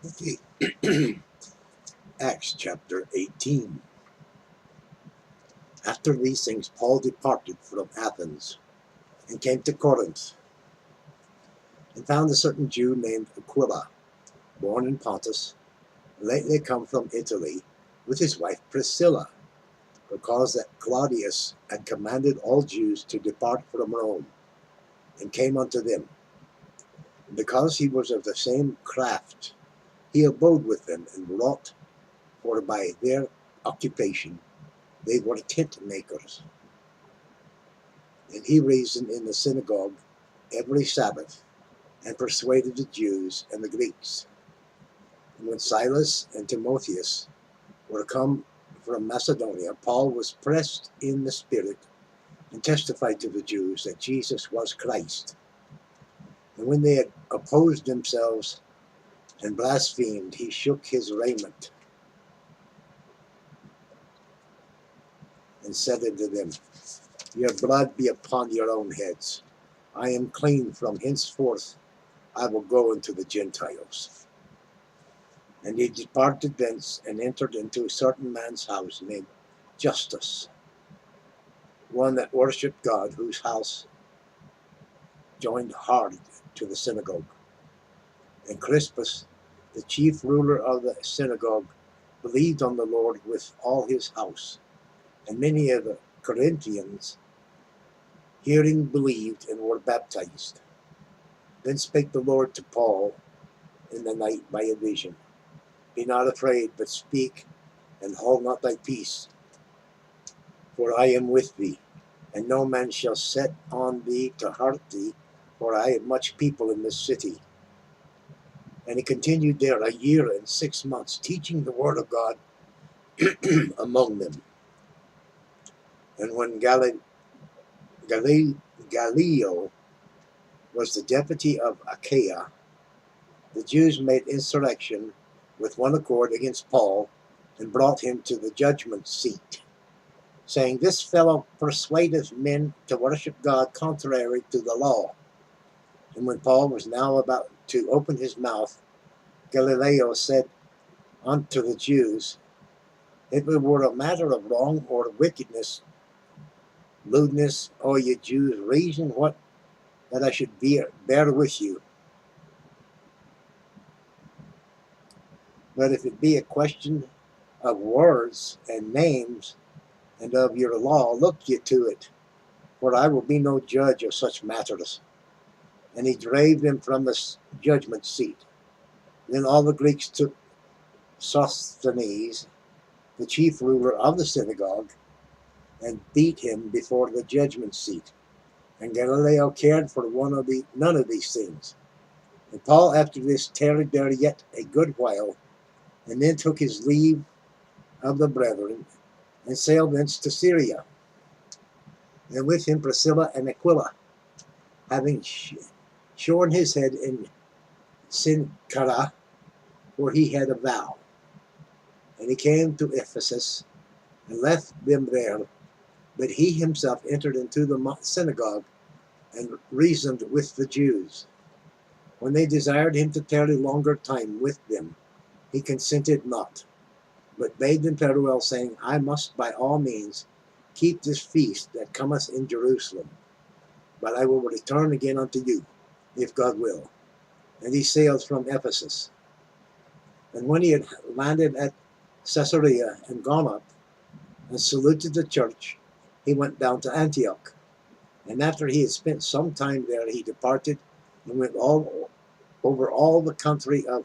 Okay. Acts chapter 18. After these things, Paul departed from Athens and came to Corinth, and found a certain Jew named Aquila, born in Pontus, lately come from Italy, with his wife Priscilla, because that Claudius had commanded all Jews to depart from Rome, and came unto them. And because he was of the same craft, he abode with them and wrought, for by their occupation they were tent makers. And he reasoned in the synagogue every Sabbath, and persuaded the Jews and the Greeks. And when Silas and Timotheus were come from Macedonia, Paul was pressed in the Spirit, and testified to the Jews that Jesus was Christ. And when they had opposed themselves and blasphemed, he shook his raiment, and said unto them, Your blood be upon your own heads. I am clean, from henceforth I will go into the Gentiles. And he departed thence, and entered into a certain man's house named Justus, one that worshipped God, whose house joined hard to the synagogue. And Crispus, the chief ruler of the synagogue, believed on the Lord with all his house. And many of the Corinthians, hearing, believed, and were baptized. Then spake the Lord to Paul in the night by a vision, Be not afraid, but speak, and hold not thy peace, for I am with thee, and no man shall set on thee to hurt thee, for I have much people in this city. And he continued there 1 year and 6 months, teaching the word of God among them. And when Gallio was the deputy of Achaia, the Jews made insurrection with one accord against Paul, and brought him to the judgment seat, saying, This fellow persuadeth men to worship God contrary to the law. And when Paul was now about to open his mouth, Galileo said unto the Jews, If it were a matter of wrong or wickedness, lewdness, O ye Jews, reason what that I should bear with you. But if it be a question of words and names, and of your law, look ye to it, for I will be no judge of such matters. And he drave them from the judgment seat. Then all the Greeks took Sosthenes, the chief ruler of the synagogue, and beat him before the judgment seat. And Galileo cared for none of these things. And Paul after this tarried there yet a good while, and then took his leave of the brethren, and sailed thence to Syria. And with him Priscilla and Aquila, having shorn his head in Sincara, where he had a vow. And he came to Ephesus, and left them there. But he himself entered into the synagogue, and reasoned with the Jews. When they desired him to tarry longer time with them, he consented not, but bade them farewell, saying, I must by all means keep this feast that cometh in Jerusalem, but I will return again unto you, if God will. And he sailed from Ephesus. And when he had landed at Caesarea and gone up, and saluted the church, he went down to Antioch. And after he had spent some time there, he departed, and went over all the country of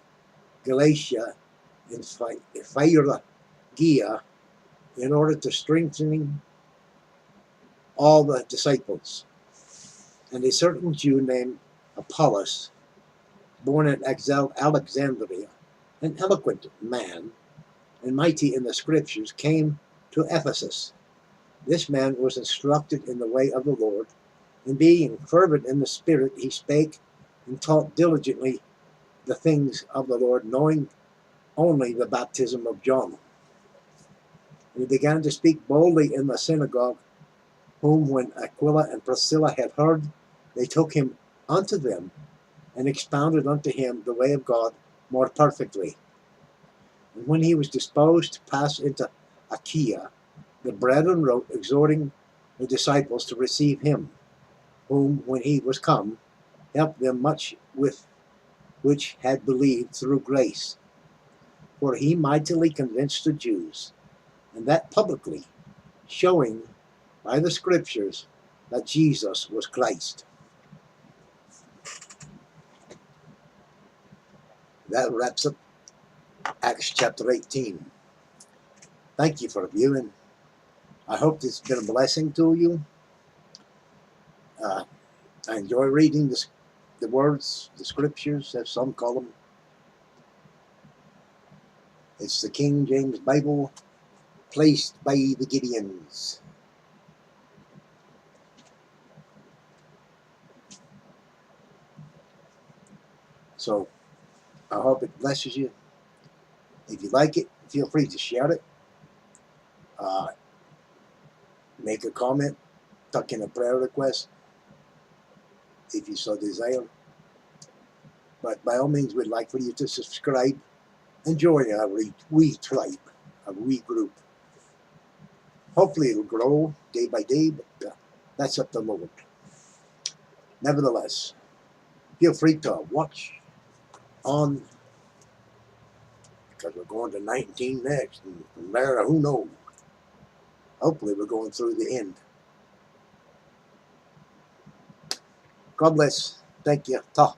Galatia and Phrygia, in order to strengthen all the disciples. And a certain Jew named Apollos, born at Alexandria, an eloquent man, and mighty in the scriptures, came to Ephesus. This man was instructed in the way of the Lord, and being fervent in the Spirit, he spake and taught diligently the things of the Lord, knowing only the baptism of John. And he began to speak boldly in the synagogue, whom when Aquila and Priscilla had heard, they took him unto them, and expounded unto him the way of God more perfectly. And when he was disposed to pass into Achaia, the brethren wrote, exhorting the disciples to receive him, whom, when he was come, helped them much with which had believed through grace. For he mightily convinced the Jews, and that publicly, showing by the Scriptures that Jesus was Christ. That wraps up Acts chapter 18. Thank you for viewing. I hope this has been a blessing to you. I enjoy reading the words, the Scriptures, as some call them. It's the King James Bible, placed by the Gideons. So I hope it blesses you. If you like it, feel free to share it. Make a comment, tuck in a prayer request, if you so desire. But by all means, we'd like for you to subscribe and join our wee tribe, our wee group. Hopefully it'll grow day by day, but that's up to the Lord. Nevertheless, feel free to watch on, because we're going to 19 next, and from there, who knows? Hopefully we're going through the end. God bless. Thank you. Ta.